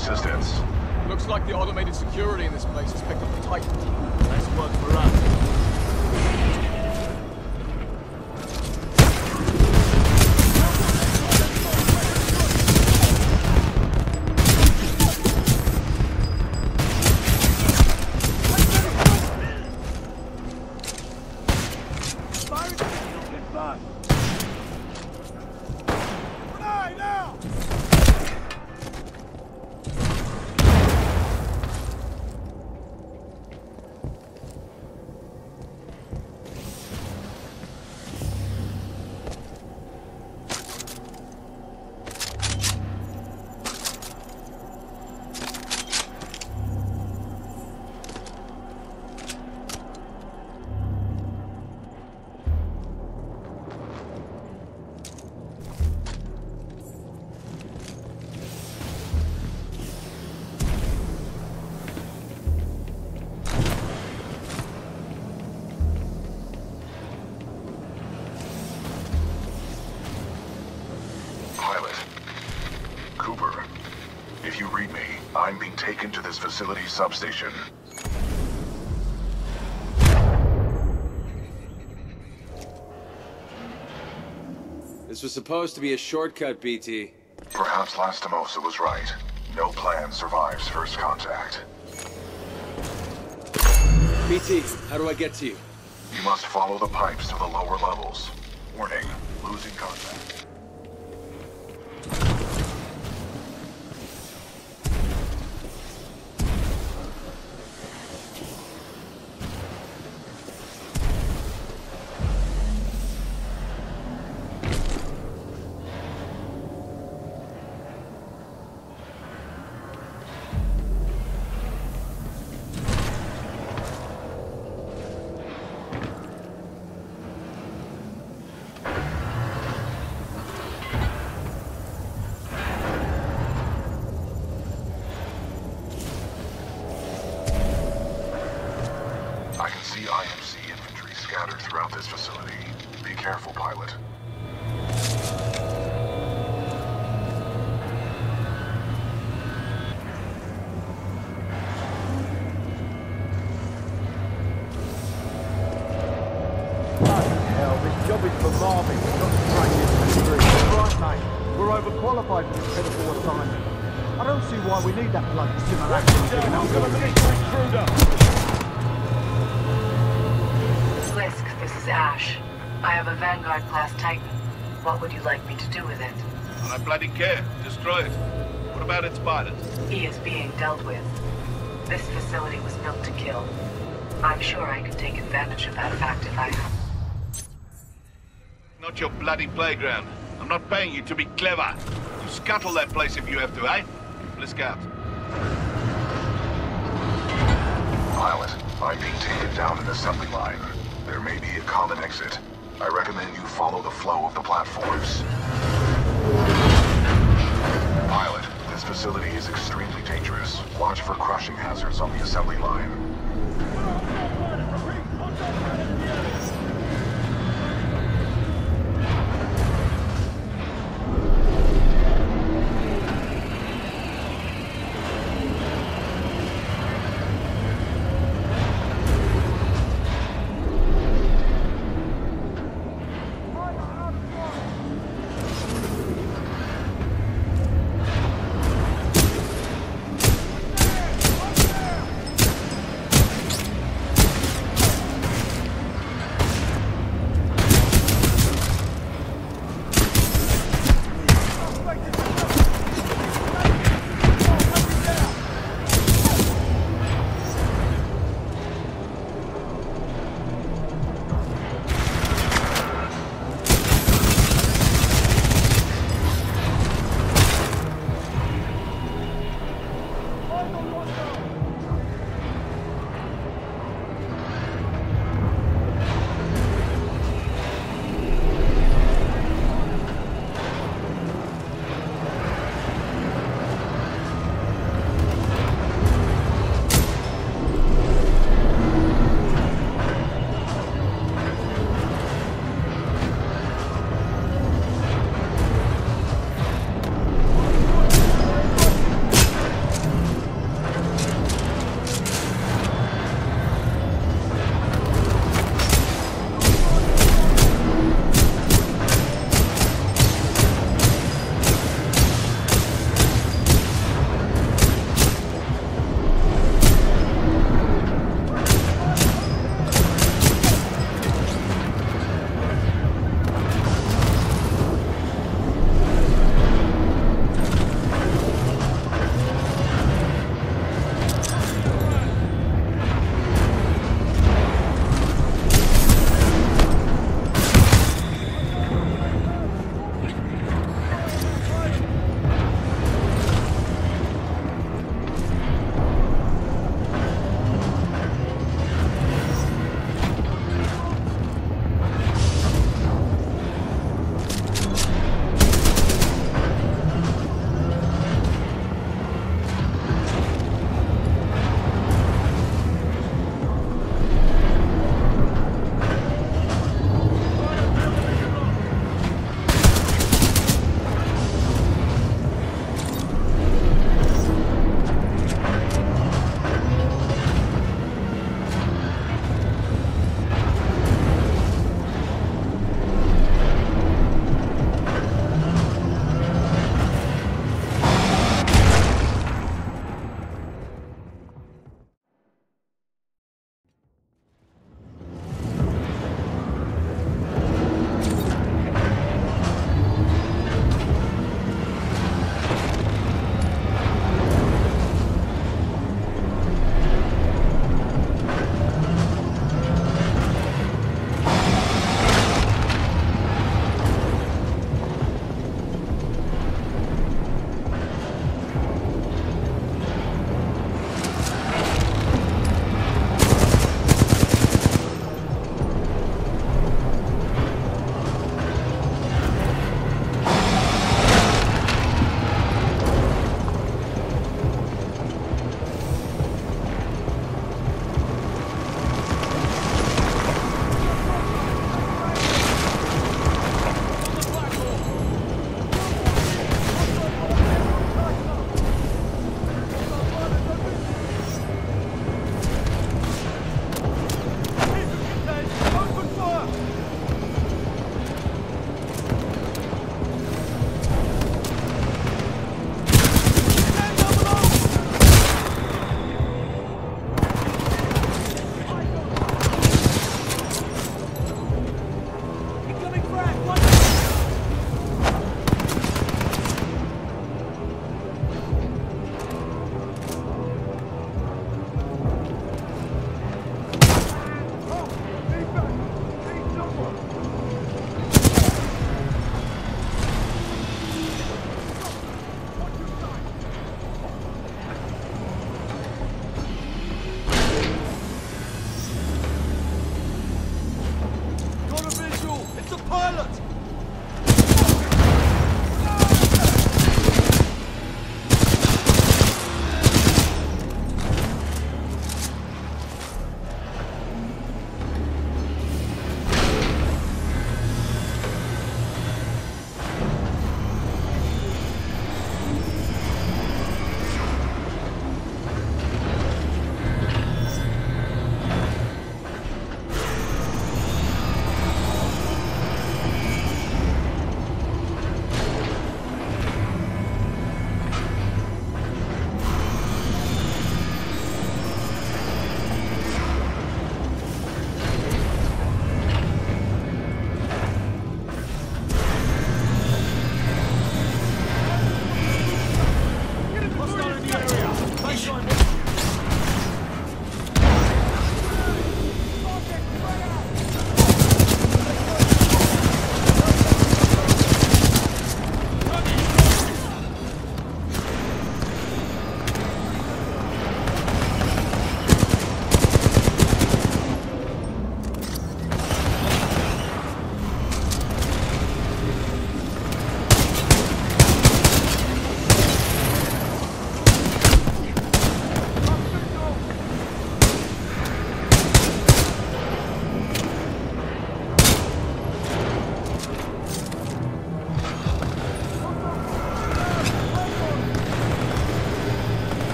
assistance. Looks like the automated security in this place has picked up the Titan. Nice work for us. Taken to this facility substation. This was supposed to be a shortcut, BT. Perhaps Lastimosa was right. No plan survives first contact. BT, how do I get to you? You must follow the pipes to the lower levels. Warning, losing contact. Throughout this facility. Be careful, pilot. Hell, this job is for Marvin, not strangers. Right, mate. We're overqualified for this pitiful assignment. I don't see why we need that bloody simulation. This is Ash. I have a Vanguard-class Titan. What would you like me to do with it? I bloody care. Destroy it. What about its pilot? He is being dealt with. This facility was built to kill. I'm sure I could take advantage of that fact if I... Not your bloody playground. I'm not paying you to be clever. You scuttle that place if you have to, eh? Let's go. Pilot, I'm being taken down an assembly line. There may be a common exit. I recommend you follow the flow of the platforms. Pilot, this facility is extremely dangerous. Watch for crushing hazards on the assembly line.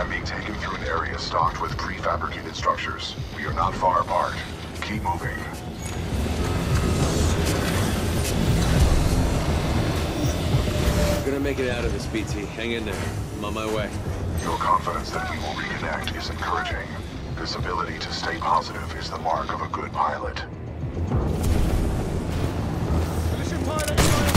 I'm being taken through an area stocked with prefabricated structures. We are not far apart. Keep moving. I'm gonna make it out of this, BT. Hang in there. I'm on my way. Your confidence that we will reconnect is encouraging. This ability to stay positive is the mark of a good pilot. Mission pilot, fire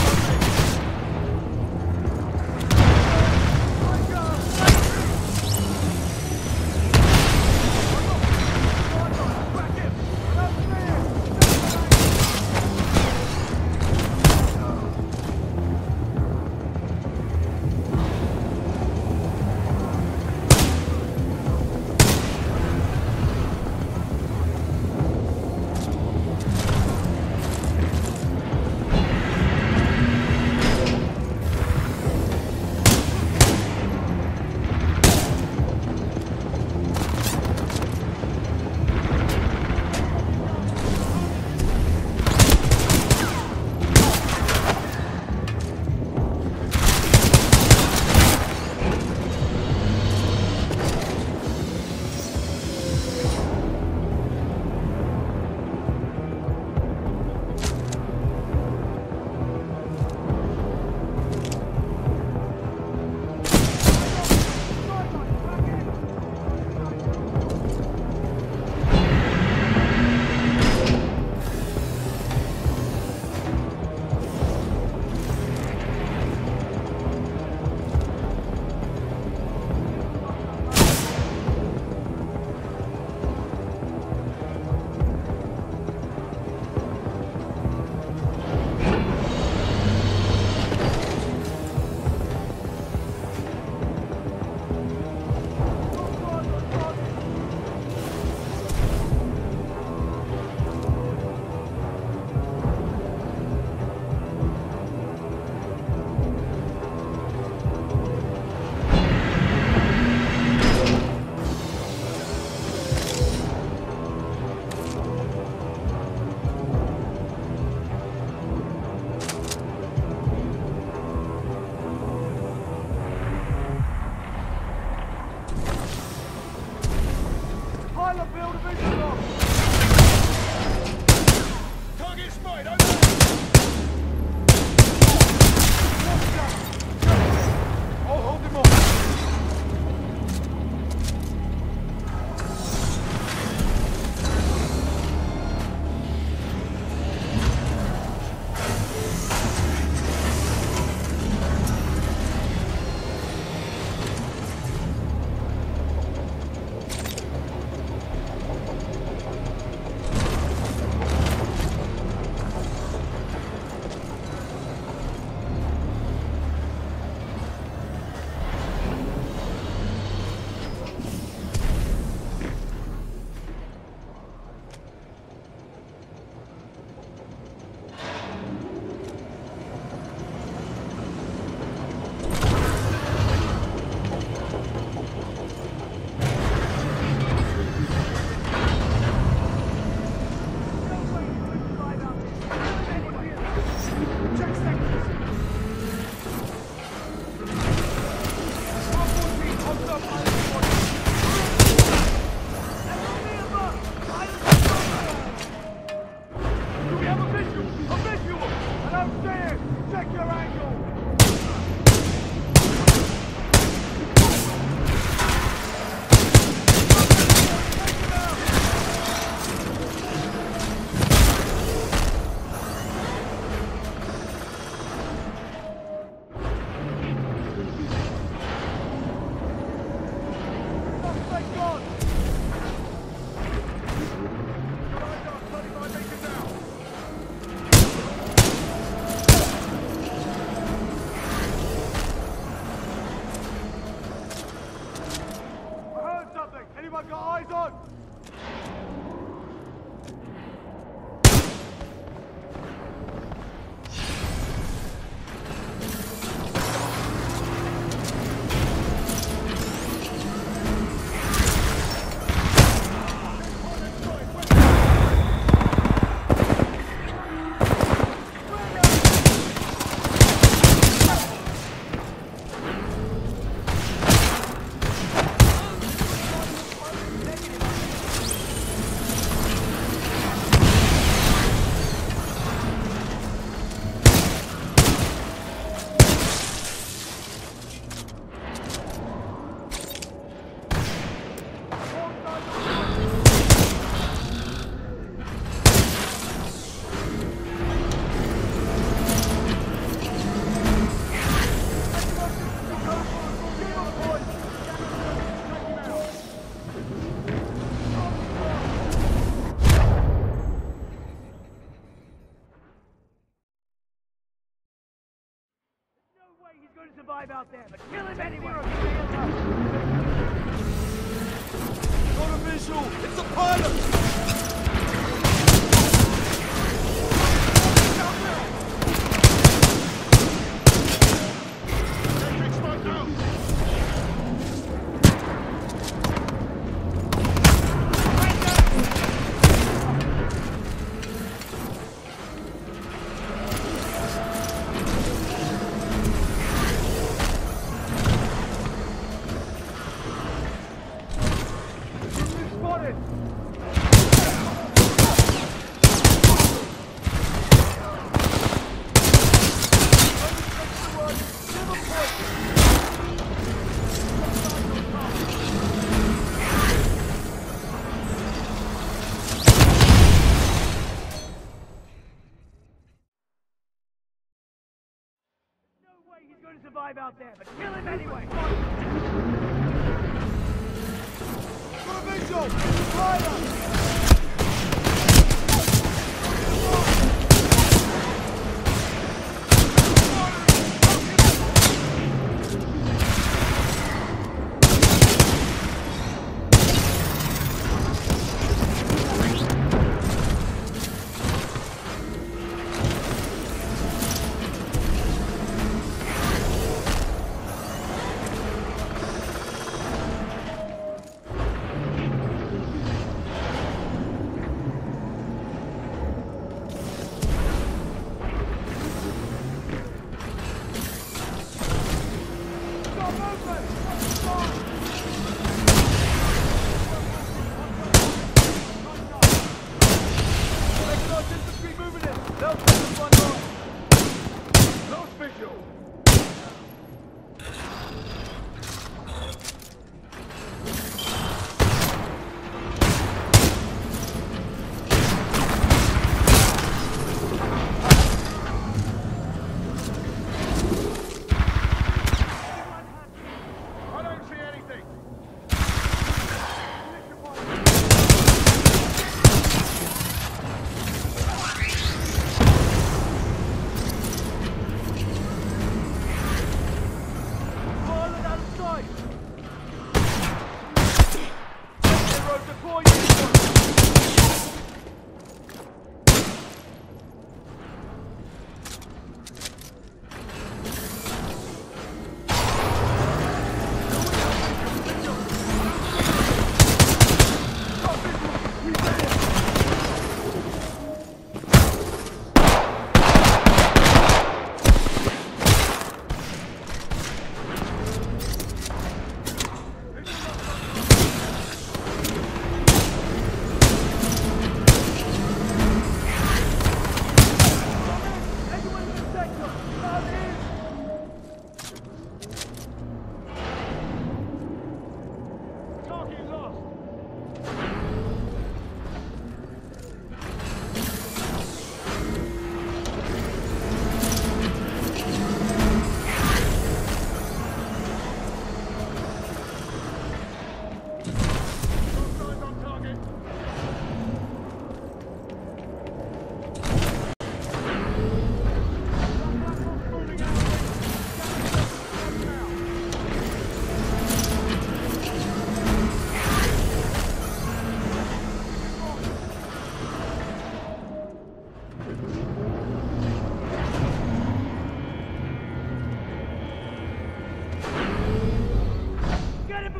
he's going to survive out there, but kill him anyway! Got a visual! It's a pilot! He's going to survive out there, but kill him anyway! Got a visual! Pilot!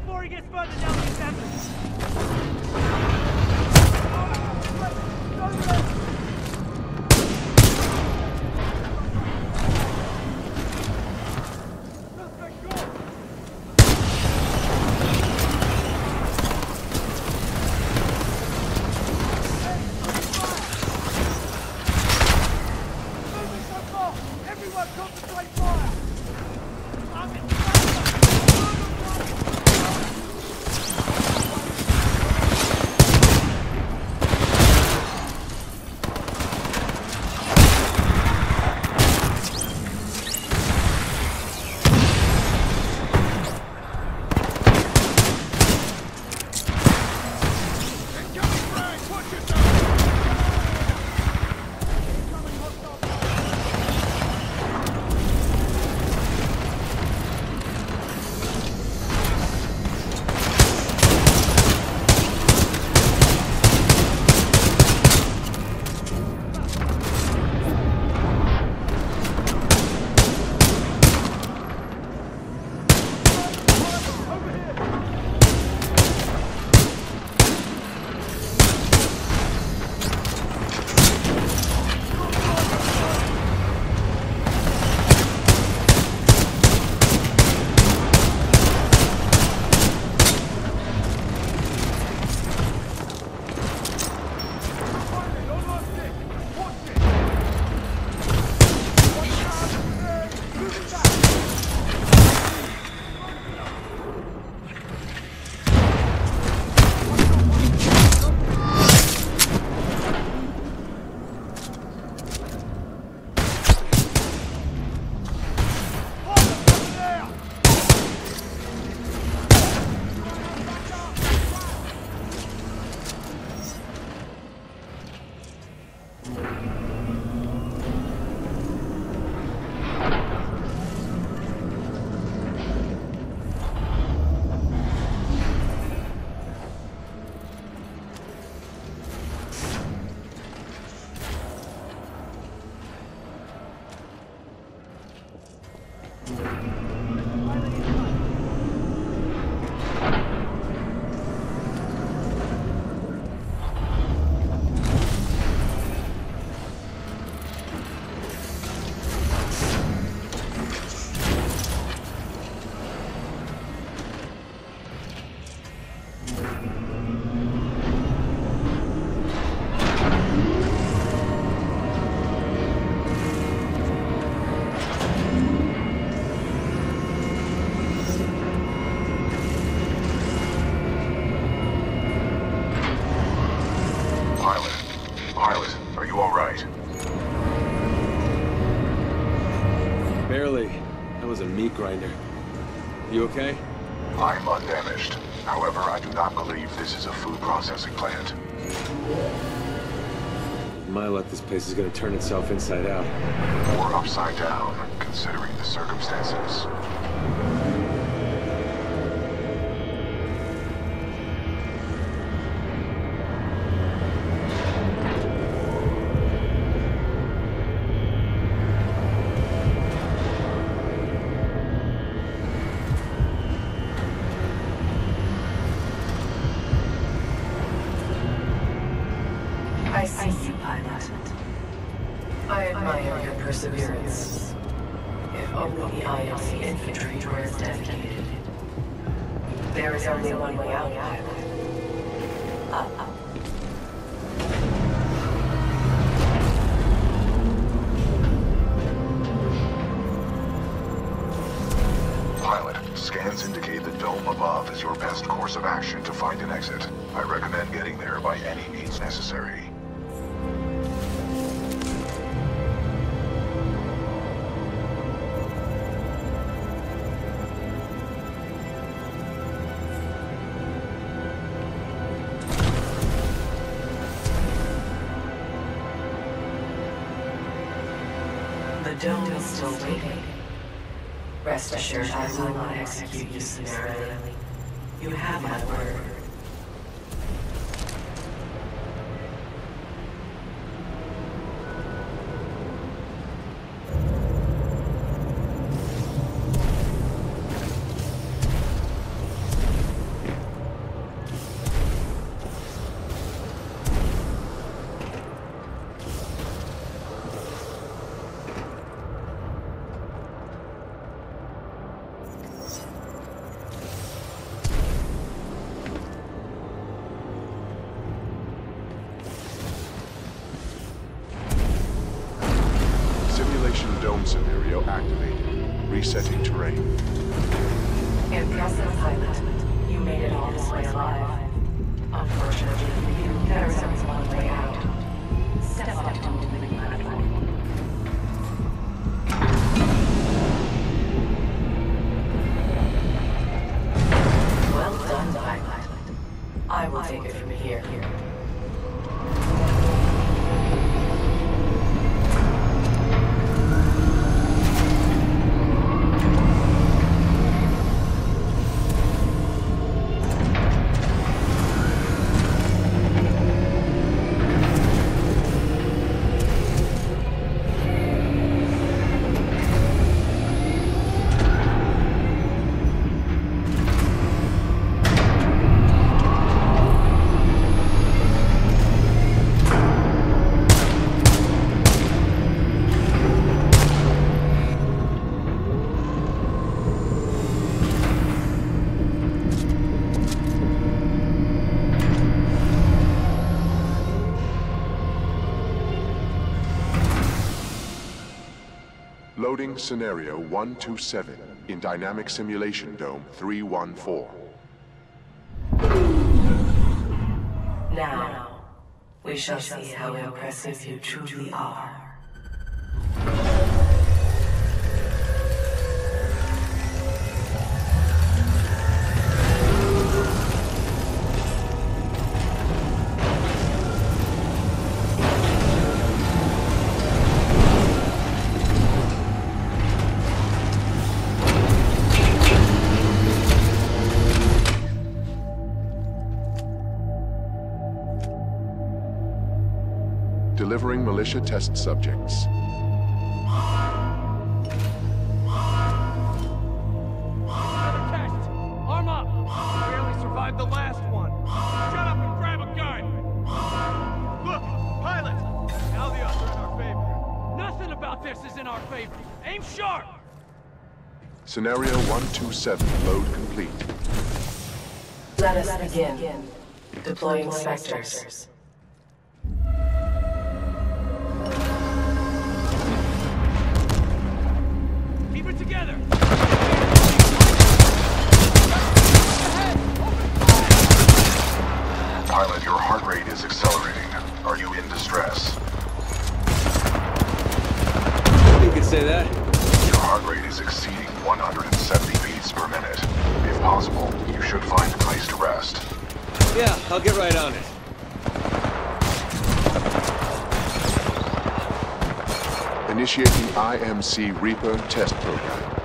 before he gets further down the assembly. Everyone concentrate fire! Barely. That was a meat grinder. You okay? I'm undamaged. However, I do not believe this is a food processing plant. Milet, this place is gonna turn itself inside out. Or upside down, considering the circumstances. I see you, pilot. I admire your perseverance. If only the IMC infantry were as dedicated. There is only one way out, pilot. Up. Pilot, scans indicate the dome above is your best course of action to find an exit. I recommend getting there by any means necessary. The dome is still waiting. Rest assured I will not execute you summarily. You have my word. Dome scenario activated. Resetting terrain. Impressive, pilot. You made it all this way alive. Unfortunately for you, there is only one way out. Step onto the moving platform. Well done, pilot. I will take it from here. Loading Scenario 127 in Dynamic Simulation Dome 314. Now, we shall see how impressive you truly are. Delivering militia test subjects. Another test! Arm up! We barely survived the last one. Shut up and grab a gun! Look! Pilot! Now the odds are in our favor. Nothing about this is in our favor. Aim sharp! Scenario 127 load complete. Let us begin. Deploying Spectres. Keep it together! Pilot, your heart rate is accelerating. Are you in distress? You could say that. Your heart rate 170 beats per minute. If possible, you should find a place to rest. Yeah, I'll get right on it. Initiating IMC Reaper test program.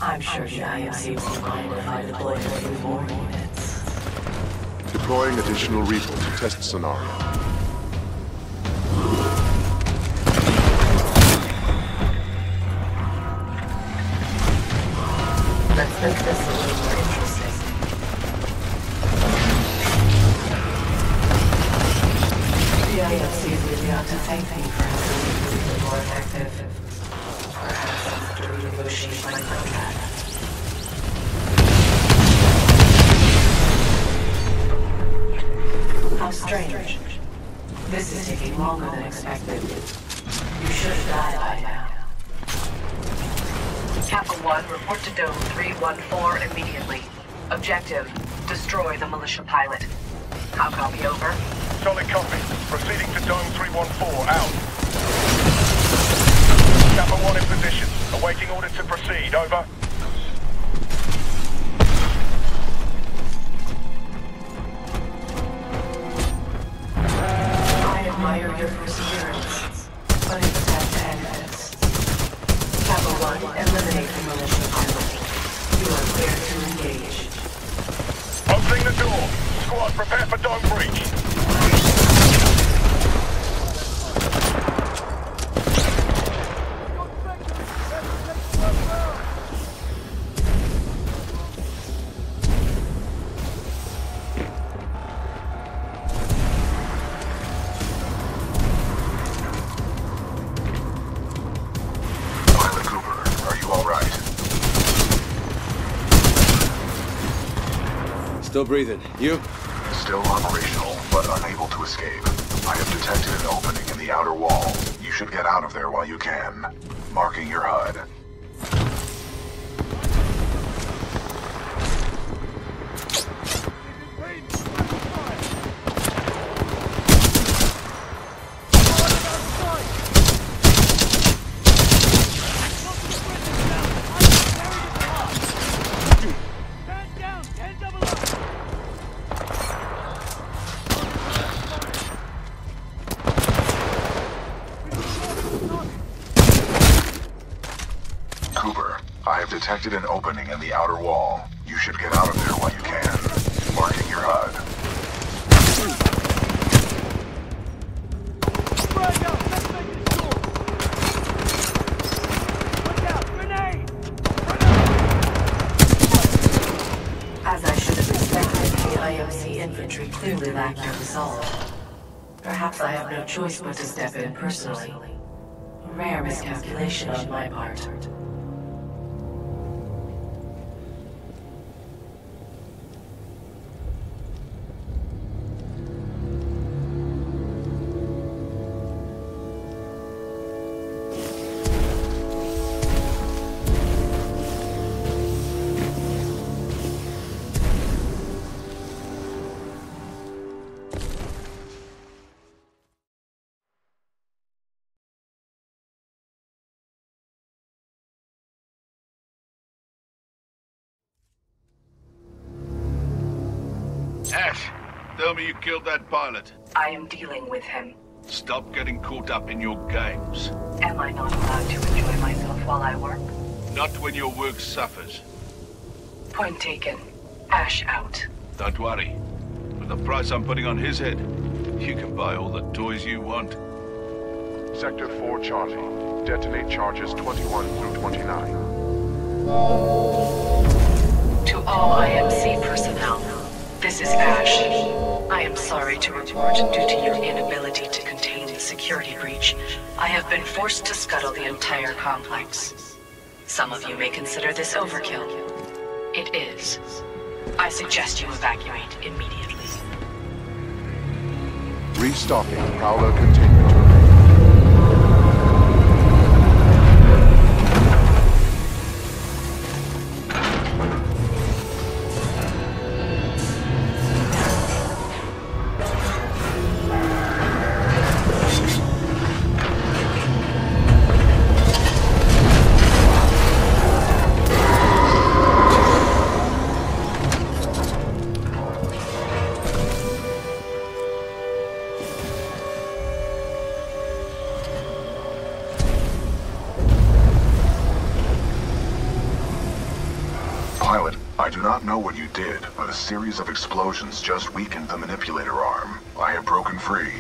I'm sure the IMC won't mind if I deploy a few more units. Deploying additional Reaper to test scenario. Let's make this a little more interesting. The IMC really ought to thank me for having made it more effective. Perhaps I'll have to renegotiate my contract. How strange. This is taking longer than expected. You should die by now. Kappa 1, report to Dome 314 immediately. Objective, destroy the militia pilot. How copy, over? Solid copy. Proceeding to Dome 314, out. Kappa 1 in position. Awaiting order to proceed, over. I admire your perseverance, but it's time to end this. Kappa 1, eliminate the militia pilot. You are clear to engage. Opening the door. Squad, prepare for dome breach. Still breathing. You? Still operational, but unable to escape. I have detected an opening in the outer wall. You should get out of there while you can. Marking your HUD. Detected an opening in the outer wall. You should get out of there while you can. Marking your HUD. As I should have expected, the IMC infantry clearly lack your resolve. Perhaps I have no choice but to step in personally. A rare miscalculation on my part. Ash, tell me you killed that pilot. I am dealing with him. Stop getting caught up in your games. Am I not allowed to enjoy myself while I work? Not when your work suffers. Point taken. Ash out. Don't worry. For the price I'm putting on his head, you can buy all the toys you want. Sector 4 Charlie. Detonate charges 21 through 29. To all IMC personnel, this This is Ash. I am sorry to report, due to your inability to contain the security breach, I have been forced to scuttle the entire complex. Some of you may consider this overkill. It is. I suggest you evacuate immediately. Restocking Prowler containment room. Pilot, I do not know what you did, but a series of explosions just weakened the manipulator arm. I have broken free.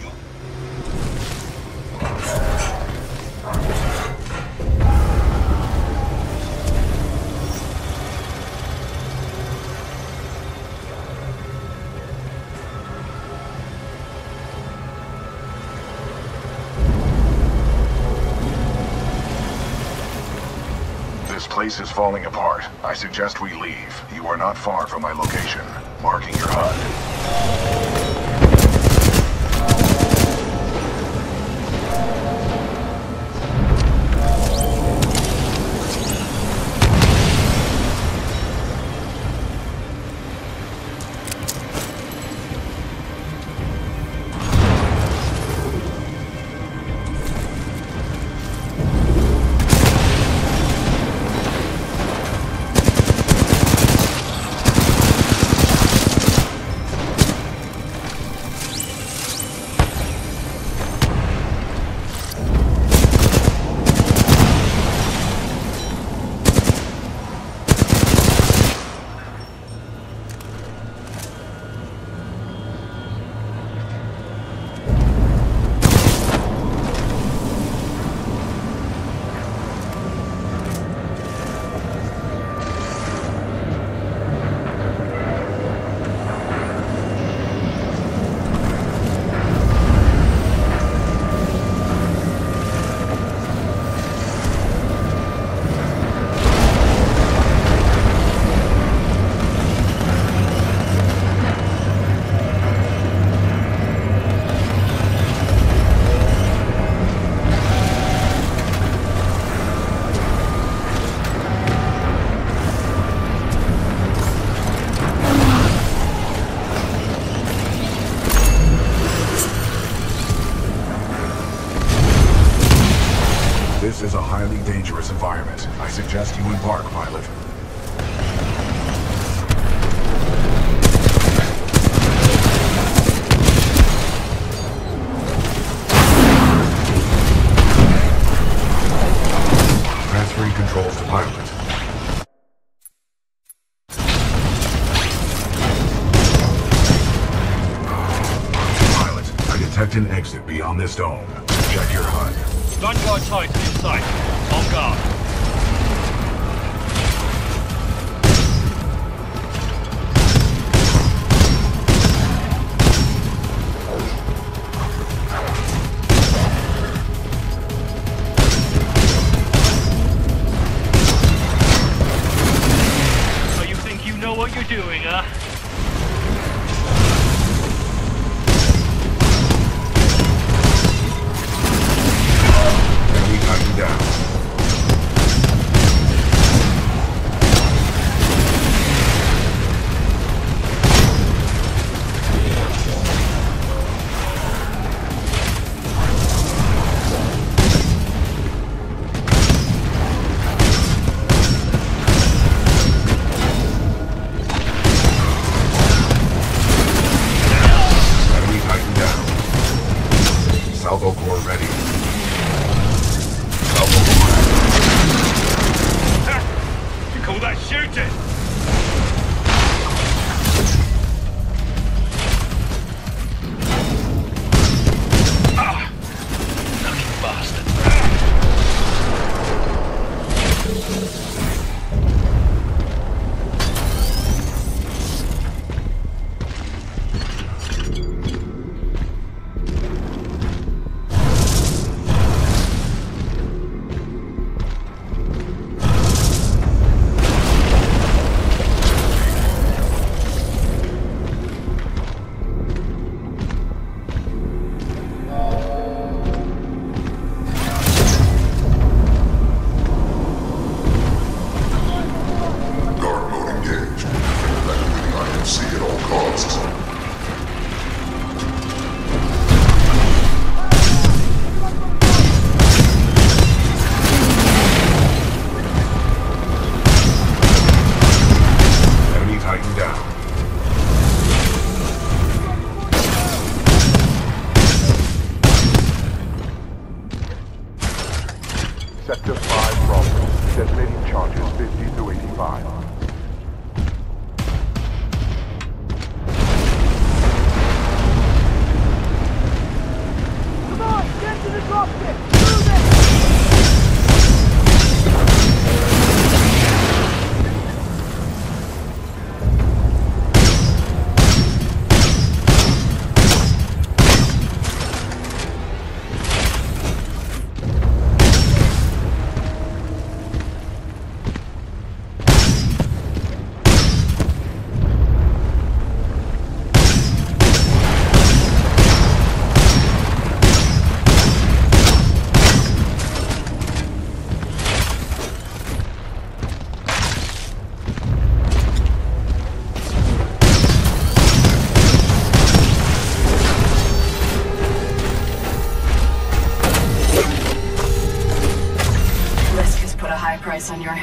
This place is falling apart. I suggest we leave. You are not far from my location. Marking your HUD. This is a highly dangerous environment. I suggest you embark, pilot. Transferring controls to pilot. Pilot, I detect an exit beyond this dome. Check your HUD. Vanguard Titan in sight. On guard. So you think you know what you're doing, huh? Down.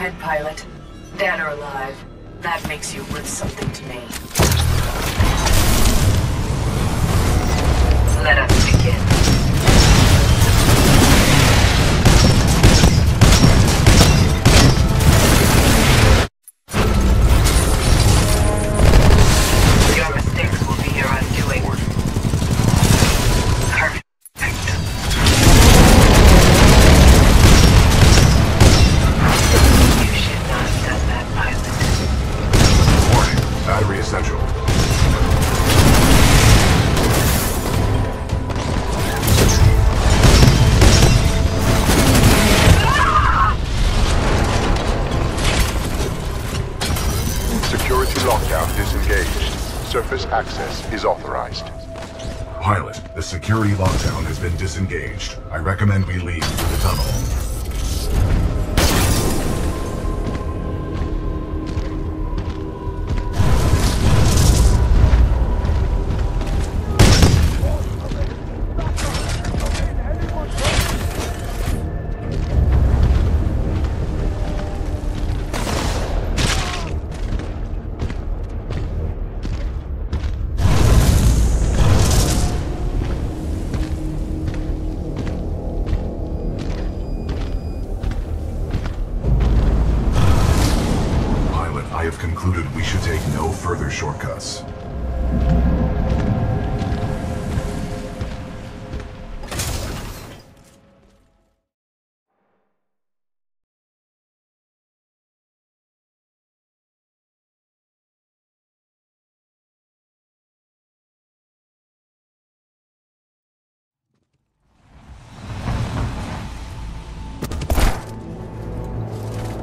ahead, pilot. Dead or alive, that makes you worth something to me. Let us begin. Your mistakes will be your undoing. Perfect. You should not have done that, pilot. Warning, battery essential. Security lockdown disengaged. Surface access is authorized. Pilot, the security lockdown has been disengaged. I recommend we leave through the tunnel. I have concluded we should take no further shortcuts.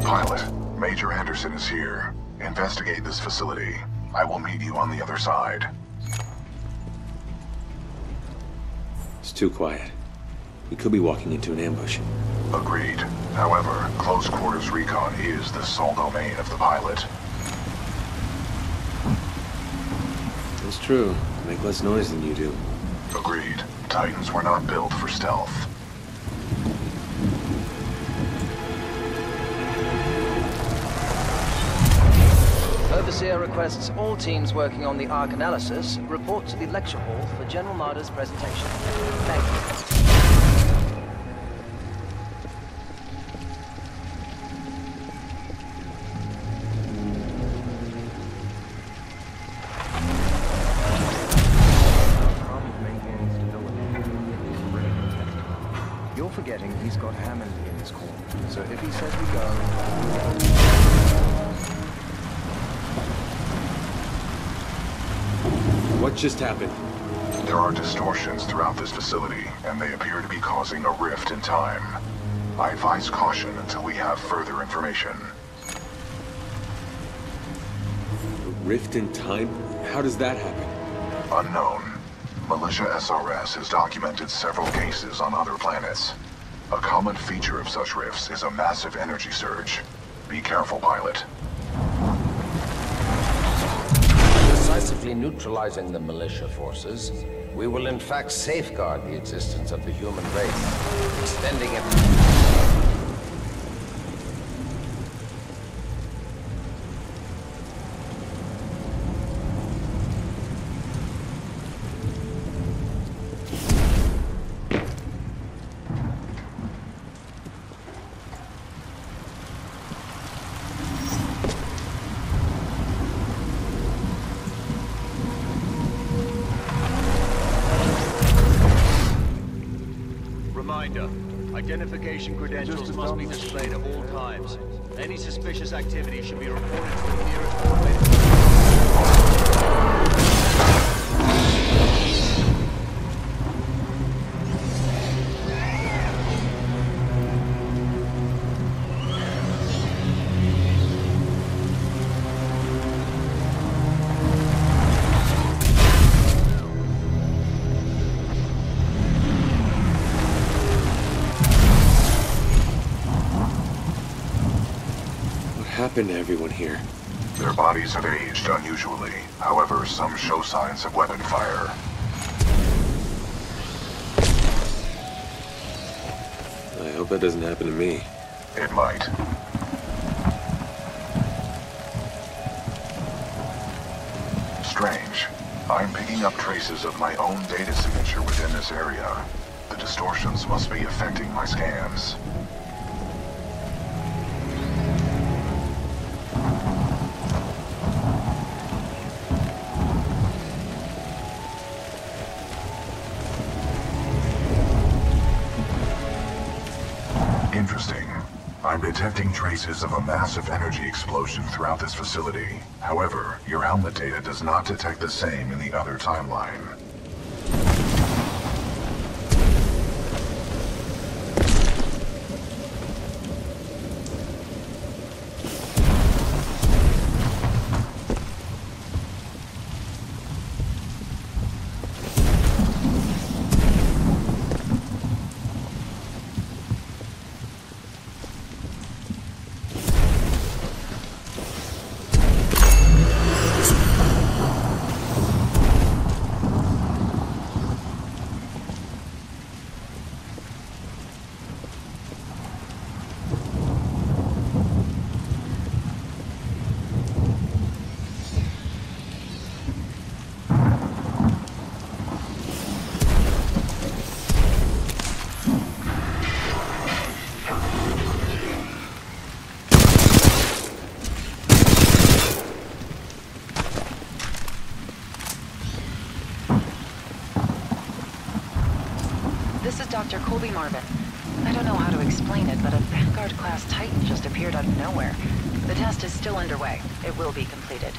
Pilot, Major Anderson is here. Investigate this facility. I will meet you on the other side. It's too quiet. We could be walking into an ambush. Agreed. However, close quarters recon is the sole domain of the pilot. It's true. I make less noise than you do. Agreed. Titans were not built for stealth. Overseer requests all teams working on the ARC analysis report to the lecture hall for General Marder's presentation. Thank you. You're forgetting he's got Hammond in his corner, so if he says we go... What just happened? There are distortions throughout this facility, and they appear to be causing a rift in time. I advise caution until we have further information. A rift in time? How does that happen? Unknown. Militia SRS has documented several cases on other planets. A common feature of such rifts is a massive energy surge. Be careful, pilot. Decisively neutralizing the militia forces, we will in fact safeguard the existence of the human race, extending it... Identification credentials must be displayed at all times. Any suspicious activity should be reported to the nearest automated... What happened to everyone here? Their bodies have aged unusually. However, some show signs of weapon fire. I hope that doesn't happen to me. It might. strange. I'm picking up traces of my own data signature within this area. The distortions must be affecting my scans. Interesting. I'm detecting traces of a massive energy explosion throughout this facility. However, your helmet data does not detect the same in the other timeline. This is Dr. Colby Marvin. I don't know how to explain it, but a Vanguard-class Titan just appeared out of nowhere. The test is still underway. It will be completed.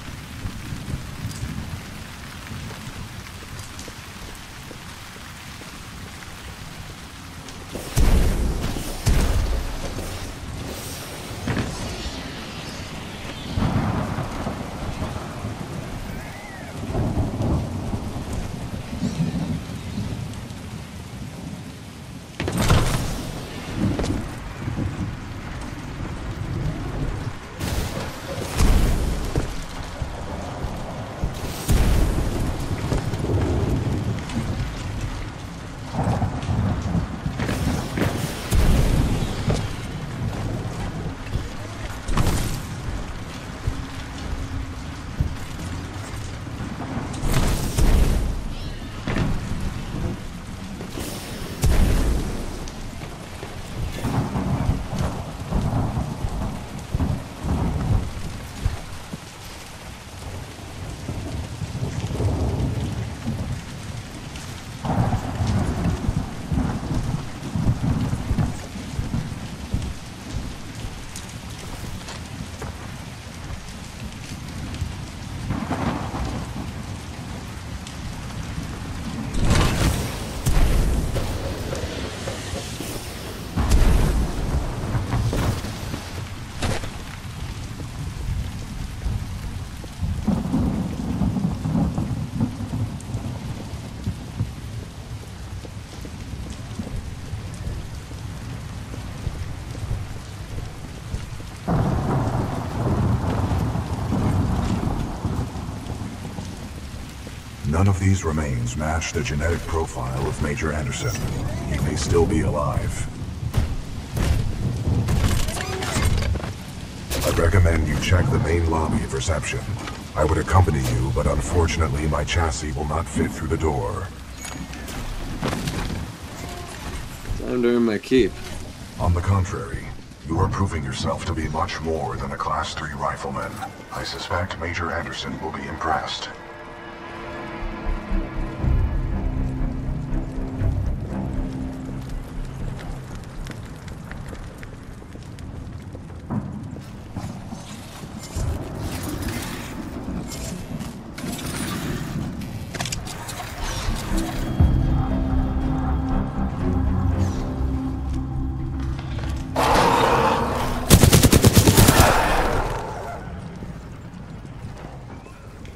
None of these remains match the genetic profile of Major Anderson. He may still be alive. I recommend you check the main lobby of reception. I would accompany you, but unfortunately my chassis will not fit through the door. Time to earn my keep. On the contrary, you are proving yourself to be much more than a Class 3 rifleman. I suspect Major Anderson will be impressed.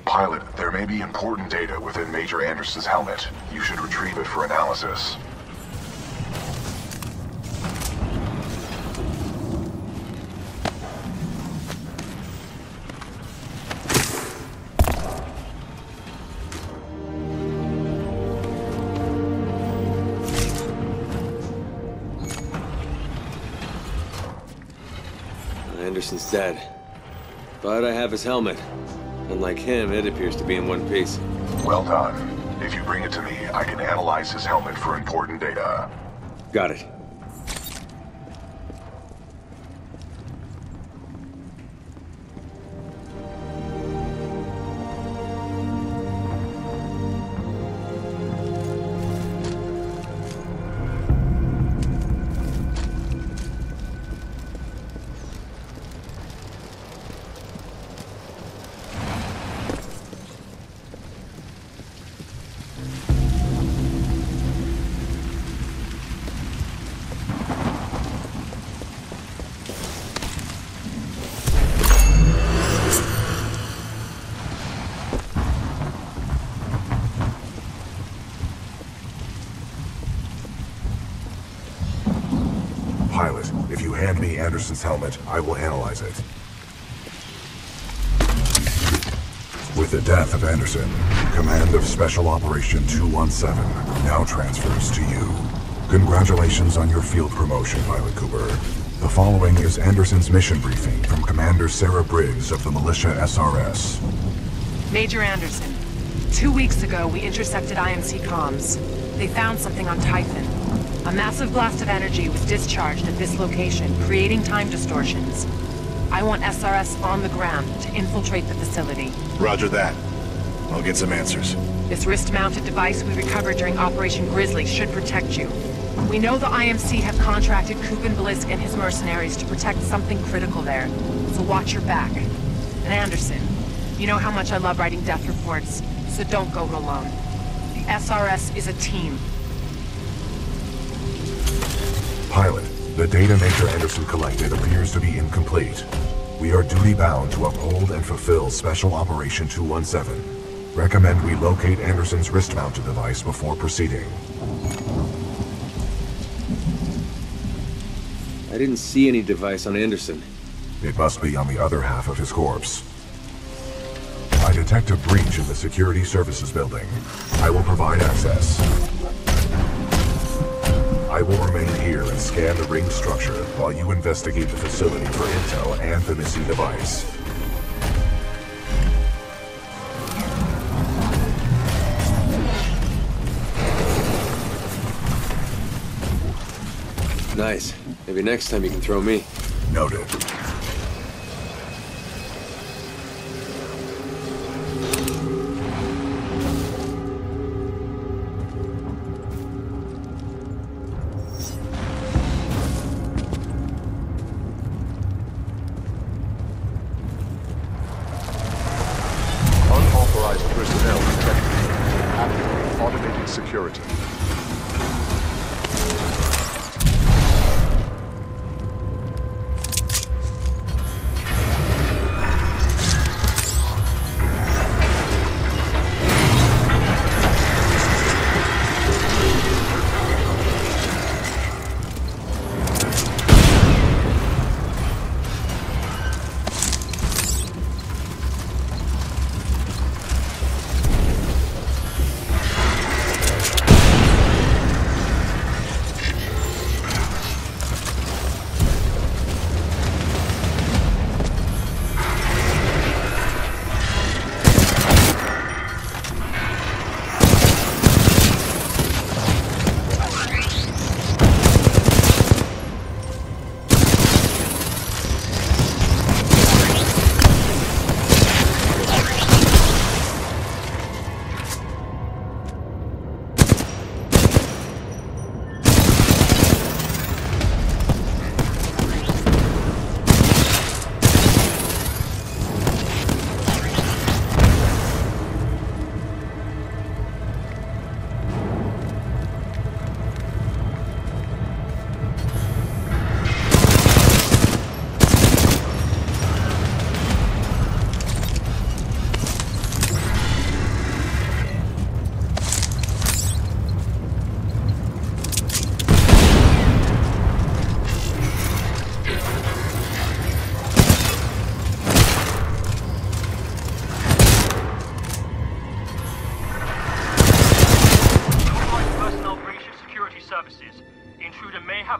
Pilot, there may be important data within Major Anderson's helmet. You should retrieve it for analysis. Anderson's dead. But I have his helmet. Unlike him, it appears to be in one piece. Well done. If you bring it to me, I can analyze his helmet for important data. Got it. Pilot, if you hand me Anderson's helmet, I will analyze it. With the death of Anderson, command of Special Operation 217 now transfers to you. Congratulations on your field promotion, Pilot Cooper. The following is Anderson's mission briefing from Commander Sarah Briggs of the Militia SRS. Major Anderson, 2 weeks ago we intercepted IMC comms. They found something on Typhon. A massive blast of energy was discharged at this location, creating time distortions. I want SRS on the ground to infiltrate the facility. Roger that. I'll get some answers. This wrist-mounted device we recovered during Operation Grizzly should protect you. We know the IMC have contracted Kugan Blisk and his mercenaries to protect something critical there, so watch your back. And Anderson, you know how much I love writing death reports, so don't go it alone. The SRS is a team. Pilot, the data Major Anderson collected appears to be incomplete. We are duty-bound to uphold and fulfill Special Operation 217. Recommend we locate Anderson's wrist-mounted device before proceeding. I didn't see any device on Anderson. It must be on the other half of his corpse. I detect a breach in the Security Services building. I will provide access. I will remain here and scan the ring structure while you investigate the facility for intel and the missing device. Nice. Maybe next time you can throw me. Noted. Unauthorized personnel detected. Activate automated security.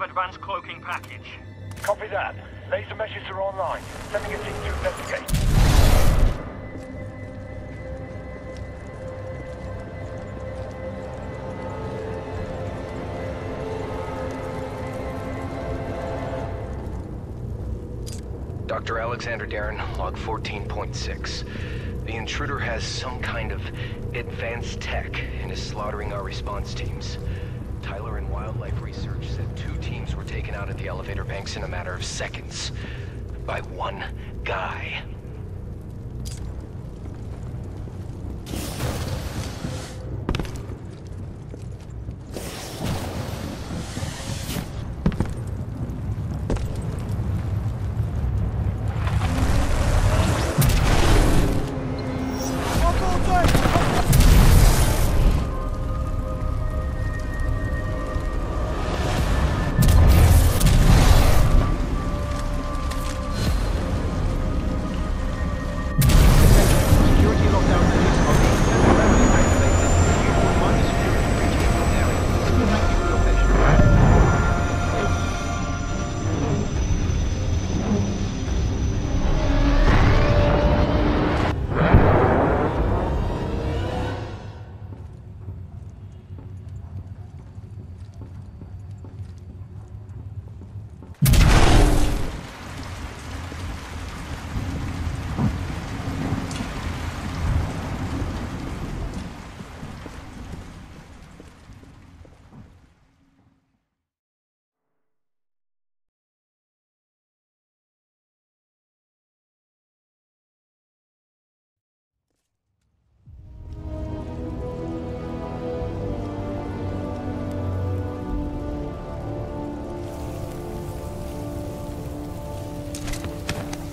Advanced cloaking package. Copy that. Laser meshes are online. Sending a team to investigate. Dr. Alexander Darren, log 14.6. The intruder has some kind of advanced tech and is slaughtering our response teams. Tyler and Wildlife Research said 2 teams were taken out at the elevator banks in a matter of seconds. By one guy.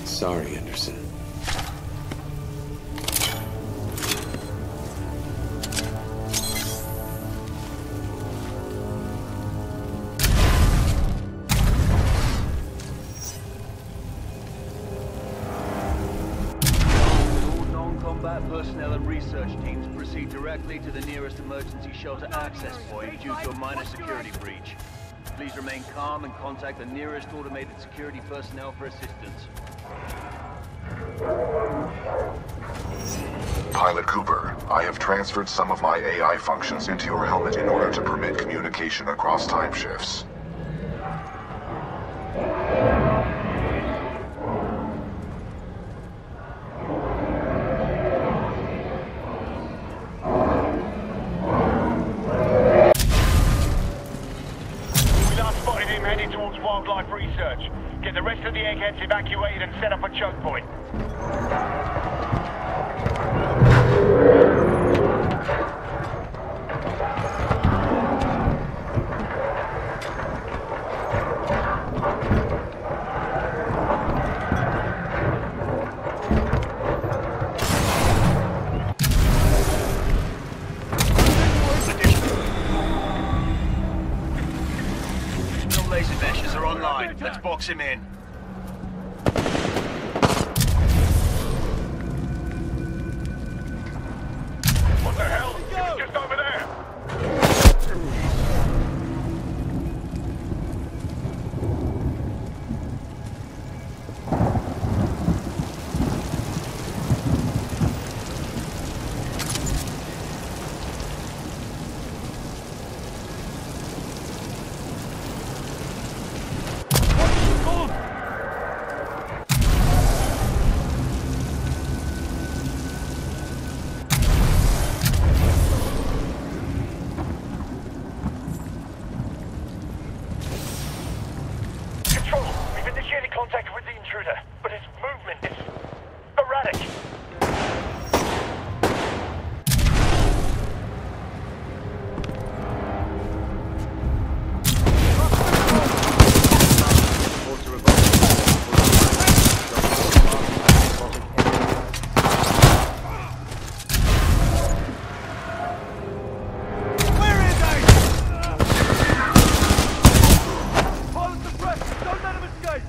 Sorry, Anderson. Non-combat personnel and research teams proceed directly to the nearest emergency shelter access point due to a minor security breach. Please remain calm and contact the nearest automated security personnel for assistance. Pilot Cooper, I have transferred some of my AI functions into your helmet in order to permit communication across time shifts. We last spotted him heading towards Wildlife Research. Get the rest of the eggheads evacuated and set up a choke point. No laser meshes are online. Let's box him in. What the hell? He was just over there. Contact with the intruder, but his movement is erratic. Where is he? Pilot suppressed! Don't let him escape!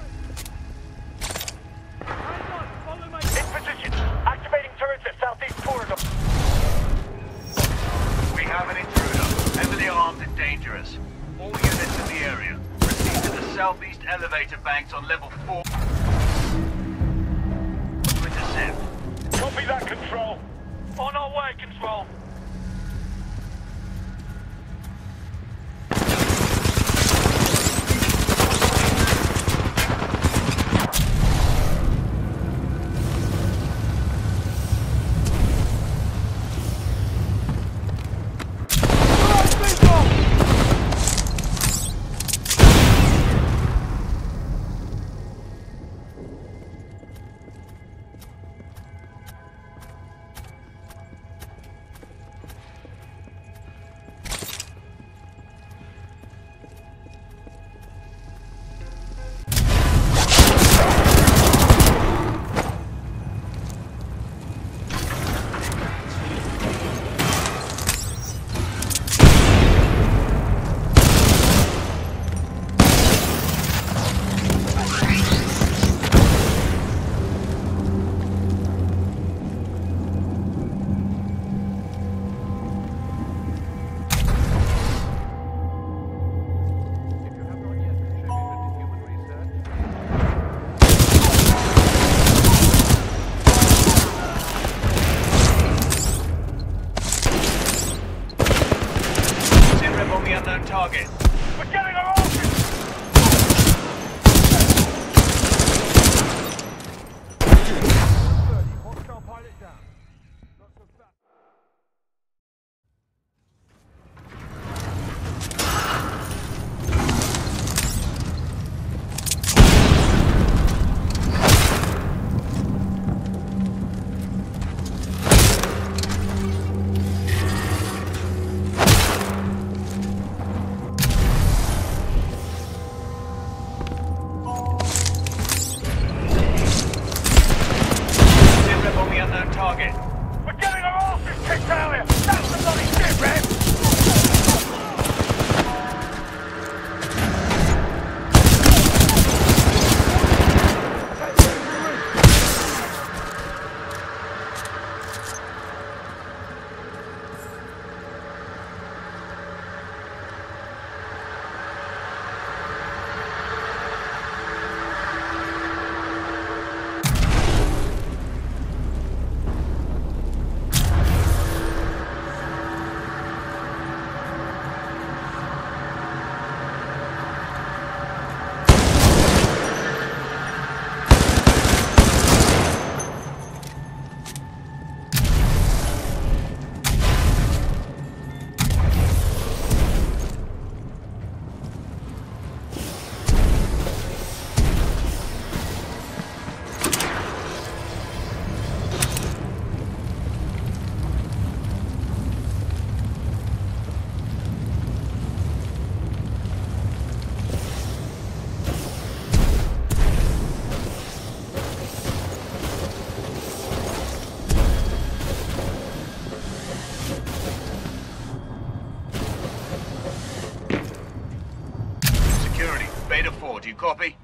In position. Activating turrets at southeast corridor. We have an intruder, heavily armed and dangerous. All units in the area. Proceed to the southeast elevator banks on level 4. To intercept. Copy that, Control. On our way, Control. the unknown target. We're getting our options! Hostile pilot down. Not so fast. Target. We're getting our asses kicked earlier! That's the bloody shit, Red! Beta 4, do you copy?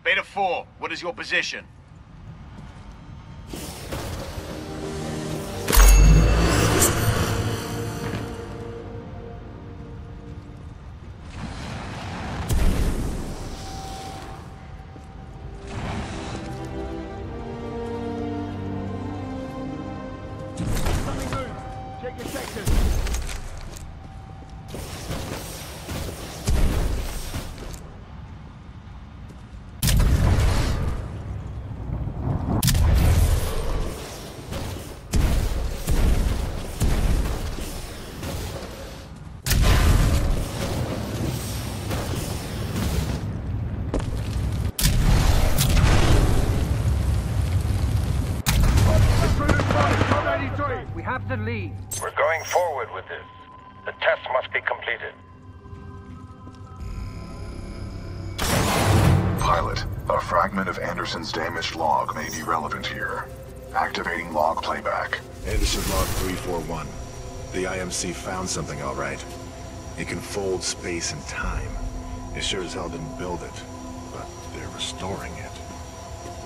Beta 4, what is your position? Something moves. Check your sectors. We have the lead. We're going forward with this. The test must be completed. Pilot, a fragment of Anderson's damaged log may be relevant here. Activating log playback. Anderson log 341. The IMC found something all right. It can fold space and time. It sure as hell didn't build it, but they're restoring it.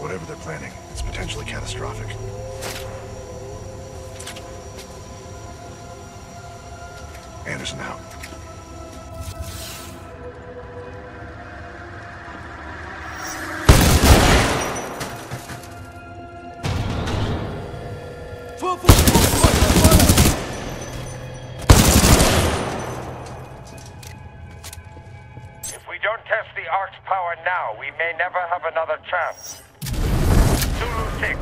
Whatever they're planning, it's potentially catastrophic. Anderson out. If we don't test the Ark's power now, we may never have another chance. Zulu 6.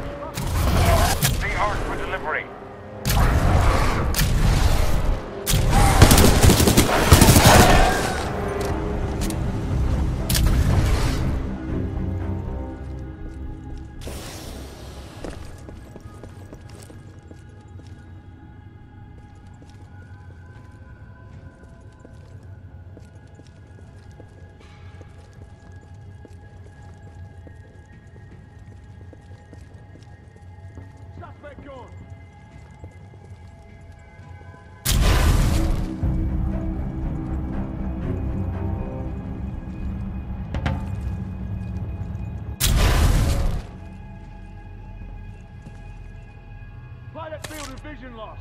The Ark for delivery. Suspect gone. Pilot field and vision lost.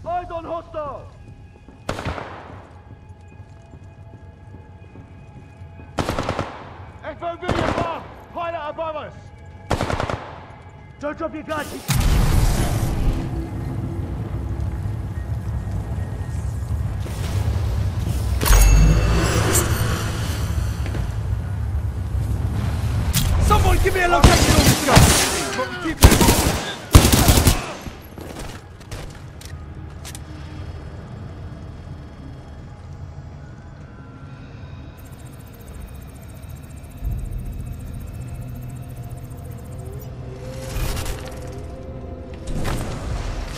Eyes on hostile. FOV above! pilot above us! Don't drop your guard. Someone give me a location on this guy! But we keep it.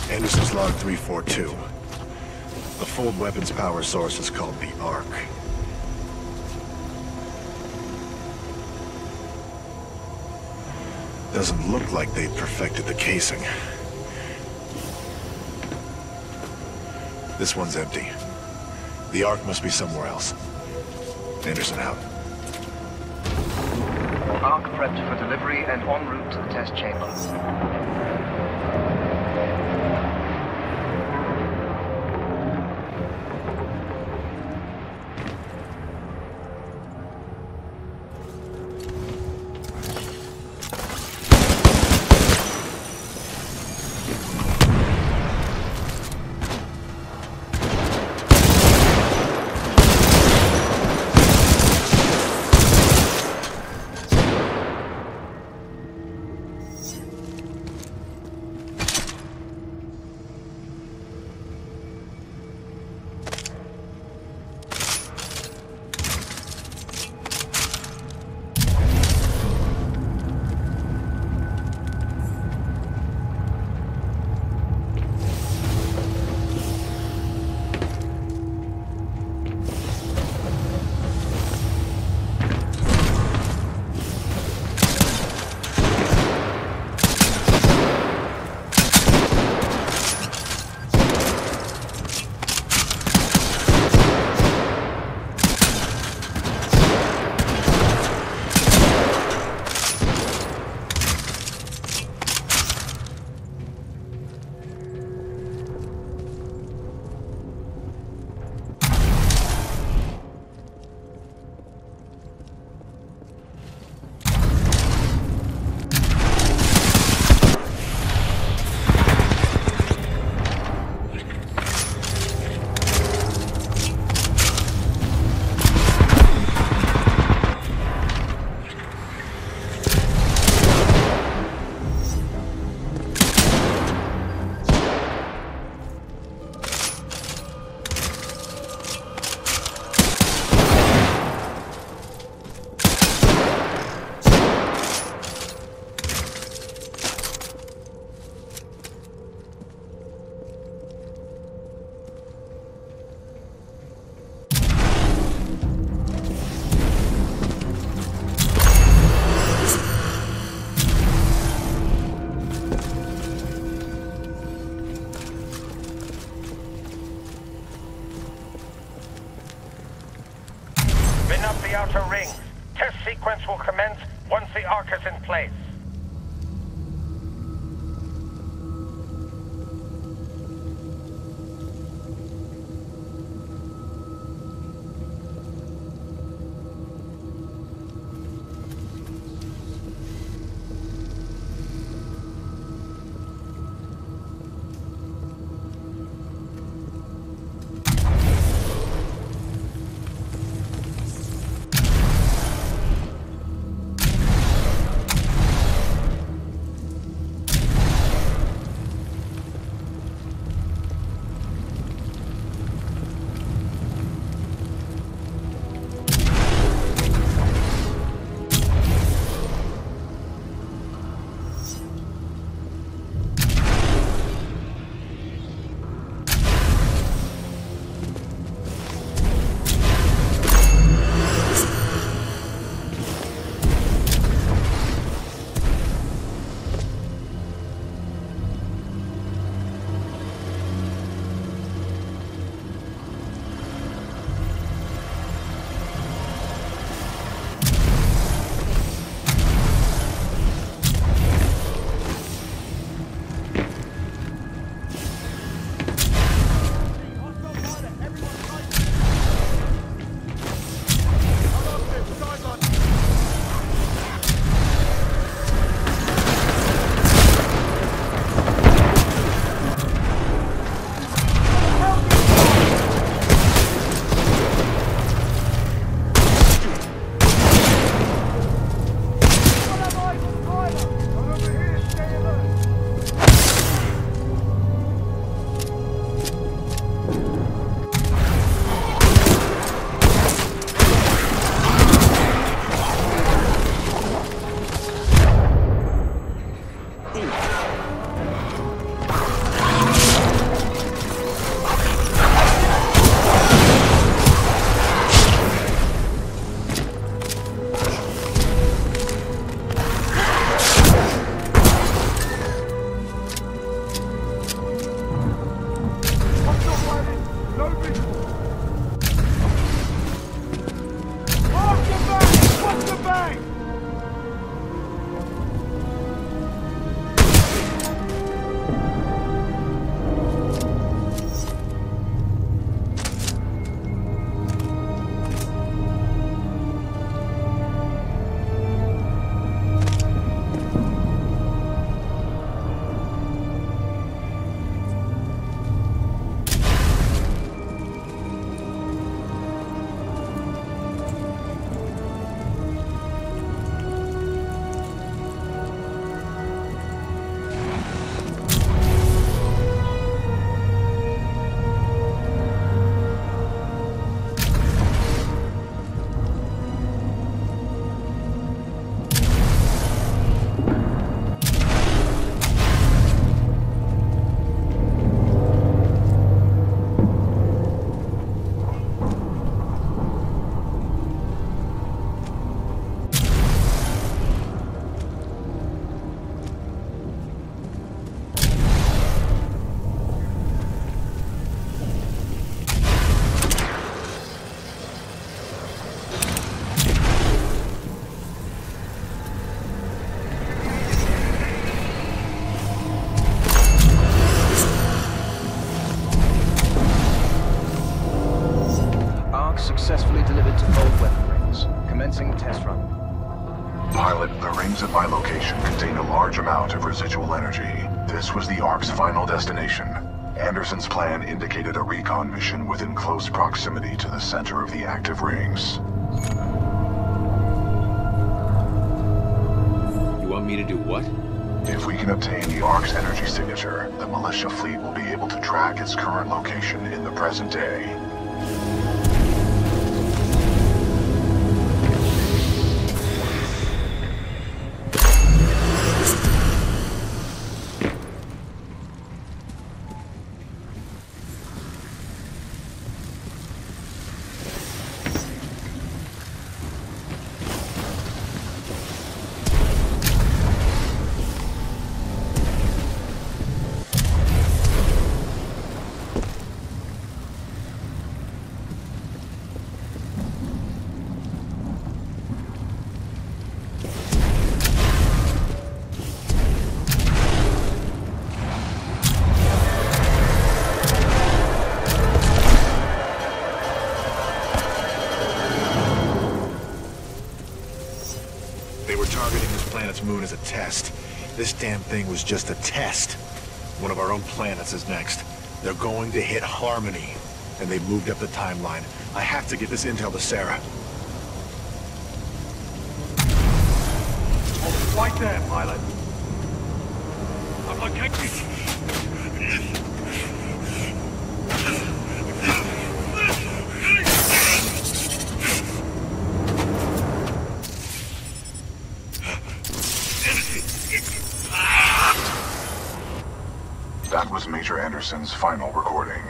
Anderson's log 342. The full weapons power source is called the Arc. Doesn't look like they'd perfected the casing. This one's empty. The Arc must be somewhere else. Anderson out. Arc prepped for delivery and en route to the test chamber. Outer rings. Test sequence will commence once the Arc is in place. front. Pilot, the rings at my location contain a large amount of residual energy. This was the ARC's final destination. Anderson's plan indicated a recon mission within close proximity to the center of the active rings. You want me to do what? If we can obtain the ARC's energy signature, the militia fleet will be able to track its current location in the present day. Moon as a test. This damn thing was just a test. One of our own planets is next. They're going to hit Harmony, and they moved up the timeline. I have to get this intel to Sarah. Oh, right there, pilot. I'm located. That was Major Anderson's final recording.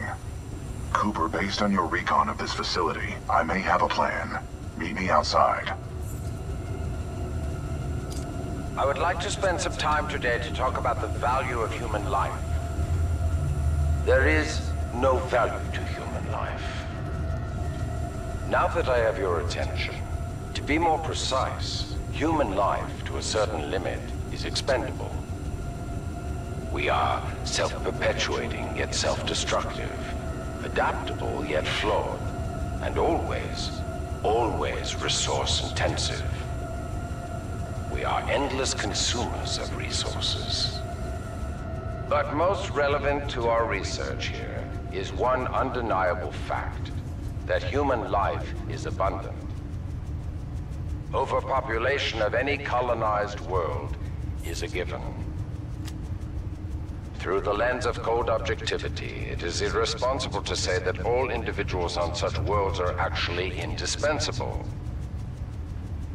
Cooper, based on your recon of this facility, I may have a plan. Meet me outside. I would like to spend some time today to talk about the value of human life. There is no value to human life. Now that I have your attention, to be more precise, human life to a certain limit is expendable. We are self-perpetuating yet self-destructive, adaptable yet flawed, and always resource-intensive. We are endless consumers of resources. But most relevant to our research here is one undeniable fact, that human life is abundant. Overpopulation of any colonized world is a given. Through the lens of cold objectivity, it is irresponsible to say that all individuals on such worlds are actually indispensable.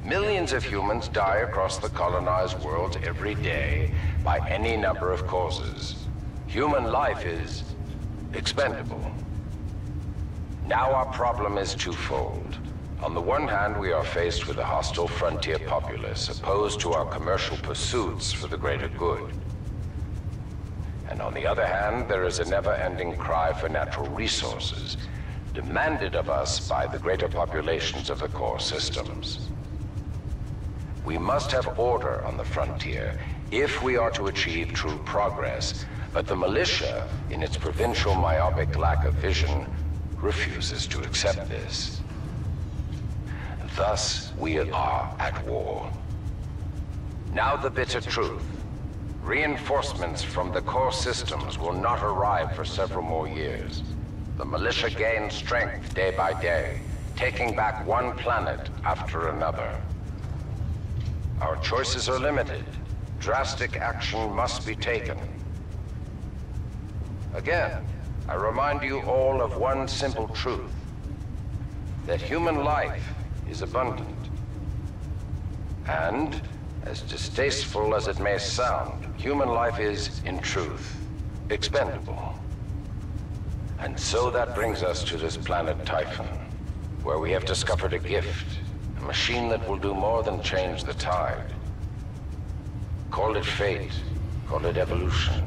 Millions of humans die across the colonized world every day by any number of causes. Human life is expendable. Now our problem is twofold. On the one hand, we are faced with a hostile frontier populace opposed to our commercial pursuits for the greater good. And on the other hand, there is a never-ending cry for natural resources, demanded of us by the greater populations of the core systems. We must have order on the frontier if we are to achieve true progress, but the militia, in its provincial myopic lack of vision, refuses to accept this. Thus, we are at war. Now the bitter truth. Reinforcements from the core systems will not arrive for several more years. The militia gains strength day by day, taking back one planet after another. Our choices are limited. Drastic action must be taken. Again, I remind you all of one simple truth, that human life is abundant. And, as distasteful as it may sound, human life is, in truth, expendable. And so that brings us to this planet Typhon, where we have discovered a gift, a machine that will do more than change the tide. Call it fate, call it evolution,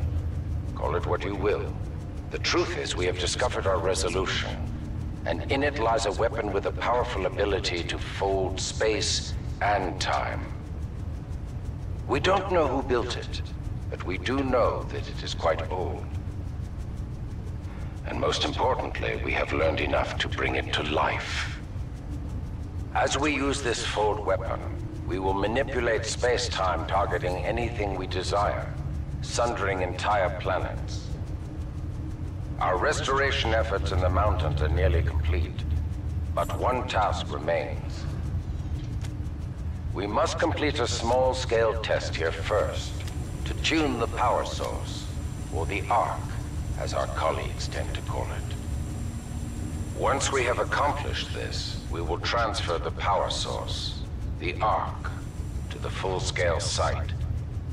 call it what you will. The truth is, we have discovered our resolution, and in it lies a weapon with a powerful ability to fold space and time. We don't know who built it, but we do know that it is quite old. And most importantly, we have learned enough to bring it to life. As we use this fold weapon, we will manipulate space-time targeting anything we desire, sundering entire planets. Our restoration efforts in the mountains are nearly complete, but one task remains. We must complete a small-scale test here first, to tune the power source, or the aRc, as our colleagues tend to call it. Once we have accomplished this, we will transfer the power source, the aRc, to the full-scale site,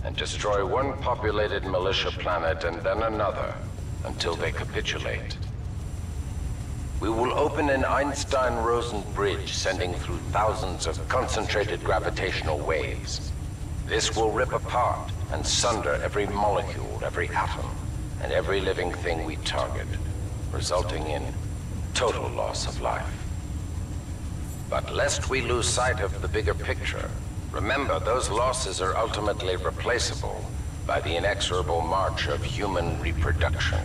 and destroy one populated militia planet and then another, until they capitulate. We will open an Einstein-Rosen bridge sending through thousands of concentrated gravitational waves. This will rip apart and sunder every molecule, every atom, and every living thing we target, resulting in total loss of life. But lest we lose sight of the bigger picture, remember those losses are ultimately replaceable by the inexorable march of human reproduction.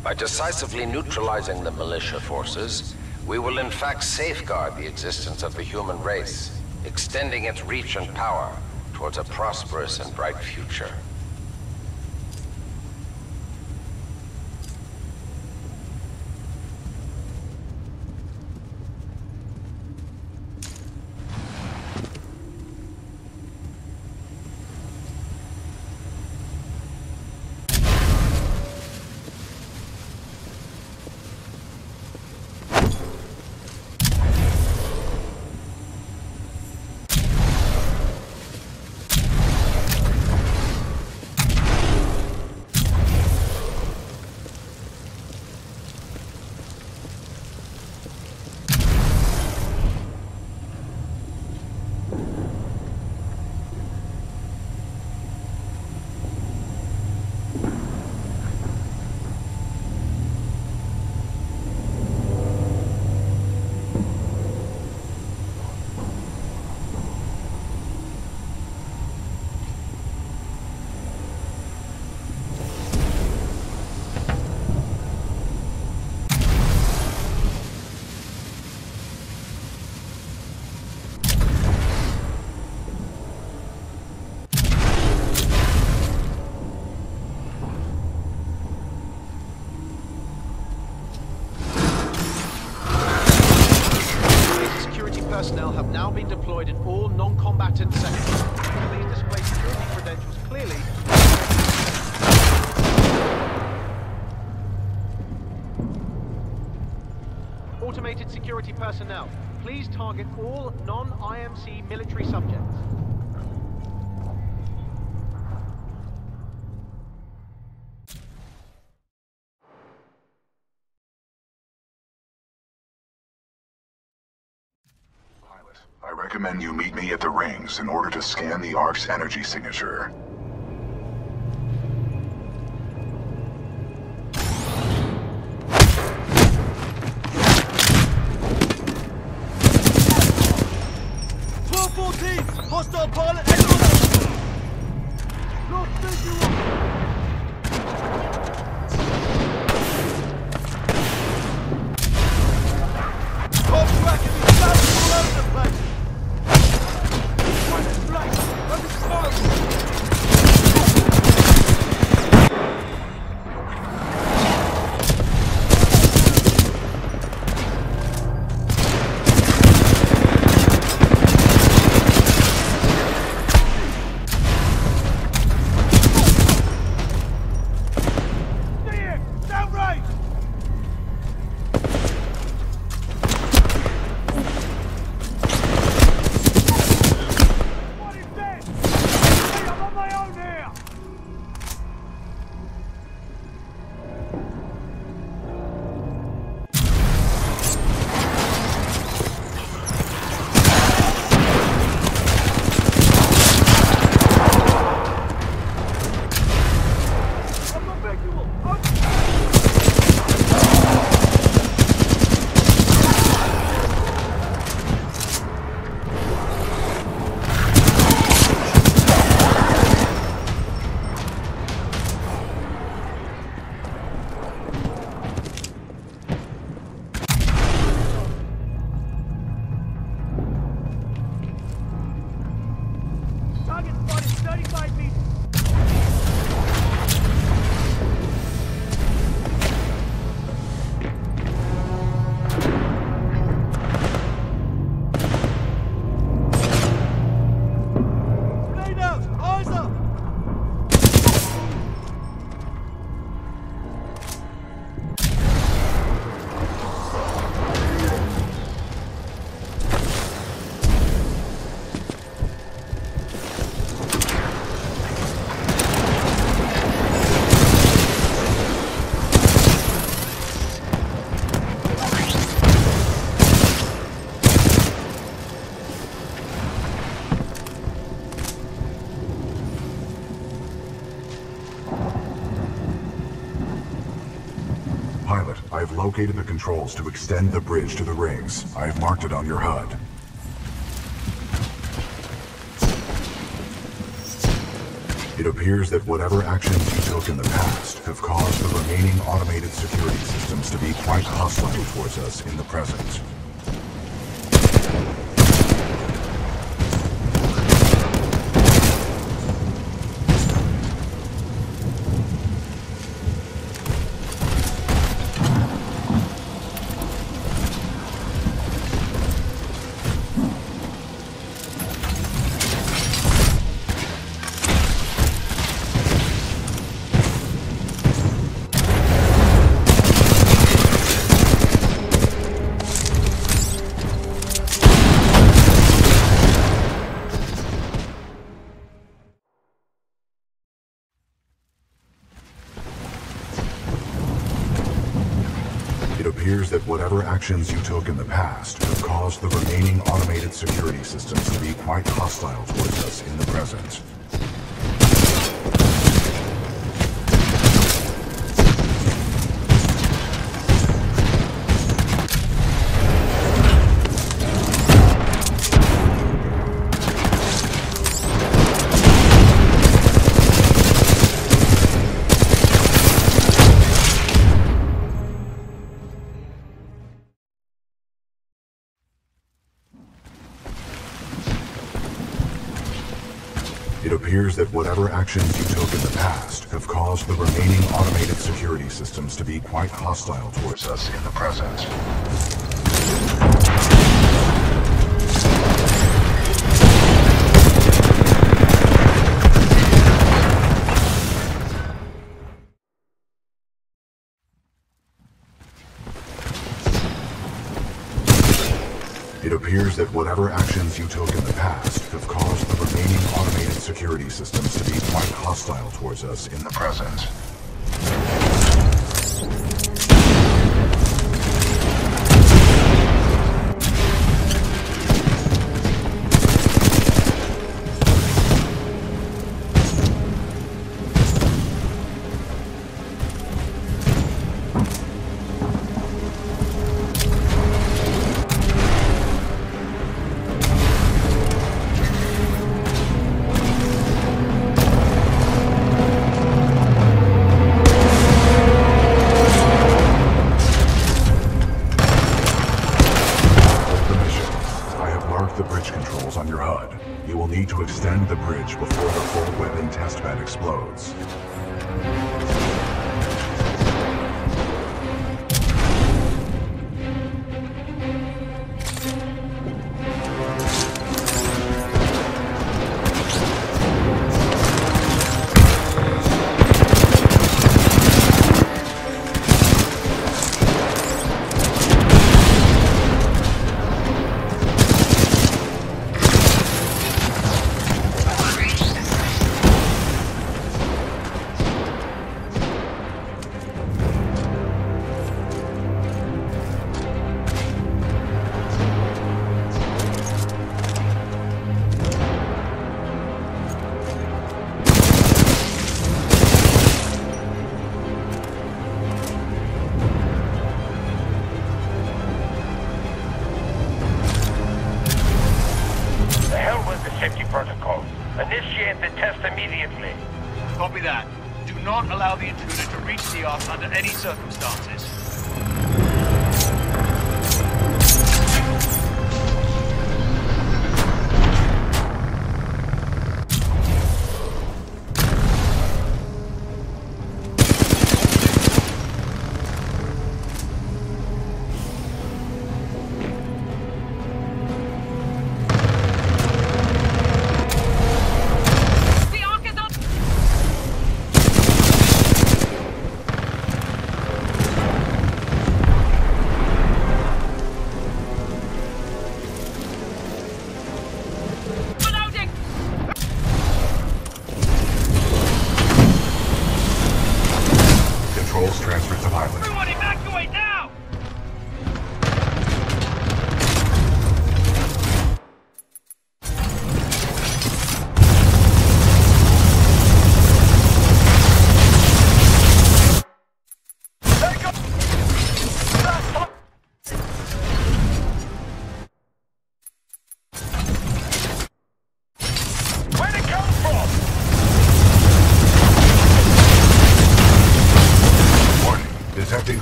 By decisively neutralizing the militia forces, we will in fact safeguard the existence of the human race, extending its reach and power towards a prosperous and bright future. Personnel have now been deployed in all non-combatant sectors. Please display security credentials clearly. Automated security personnel, please target all non-IMC military subjects. I recommend you meet me at the rings in order to scan the aRc's energy signature. Hostile pilot! Lost visual! Tracking these guys all over the place! Right, under smoke! I've located the controls to extend the bridge to the rings. I've marked it on your HUD. It appears that whatever actions you took in the past have caused the remaining automated security systems to be quite hostile towards us in the present. It appears that whatever actions you took in the past have caused the remaining automated security systems to be quite hostile towards us in the present. It appears that whatever actions you took in the past have caused the remaining automated security systems to be quite hostile towards us in the present. It appears that whatever actions you took in the past have caused the remaining automated security systems to be quite hostile towards us in the present. The bridge controls on your HUD. You will need to extend the bridge before the full weapon testbed explodes. Safety protocol. Initiate the test immediately. Copy that. Do not allow the intruder to reach the Ark under any circumstances.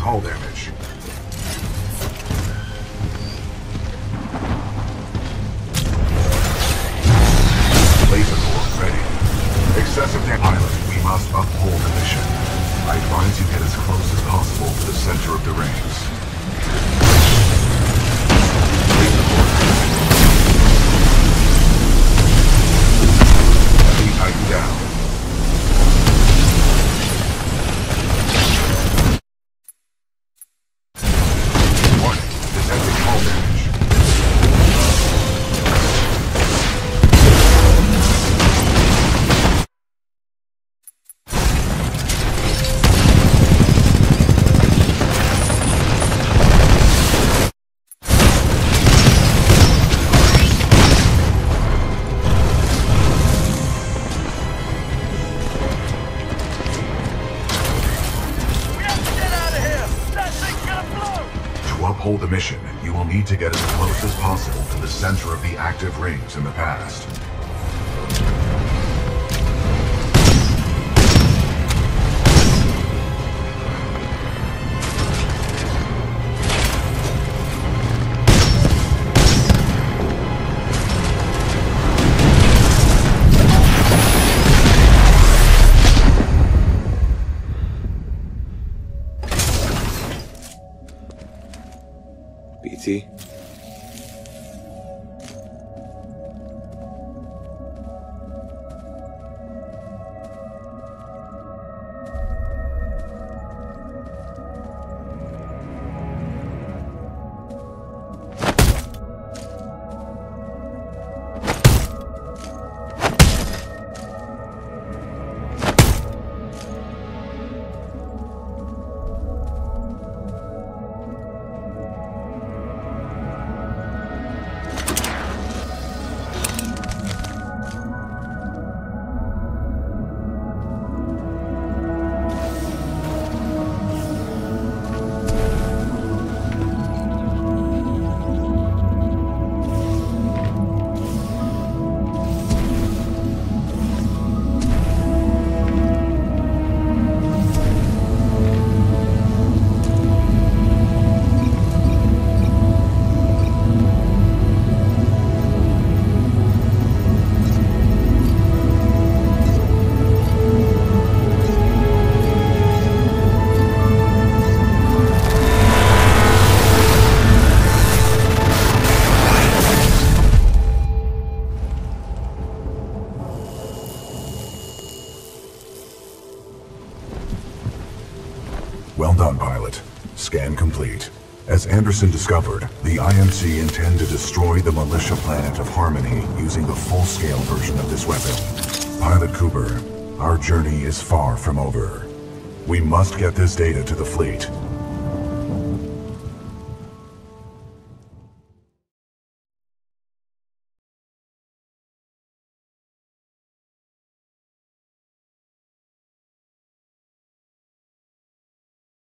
hull damage. Laser core ready. Excessive damage. Pilot, we must uphold the mission. I advise you get as close as possible to the center of the rings. Laser core heavy Titan down. Warning, detecting hull damage. To uphold the mission, you will need to get as close as possible to the center of the active rings in the past. BT? Well done, pilot. Scan complete. As Anderson discovered, the IMC intend to destroy the militia planet of Harmony using the full-scale version of this weapon. Pilot Cooper, our journey is far from over. We must get this data to the fleet.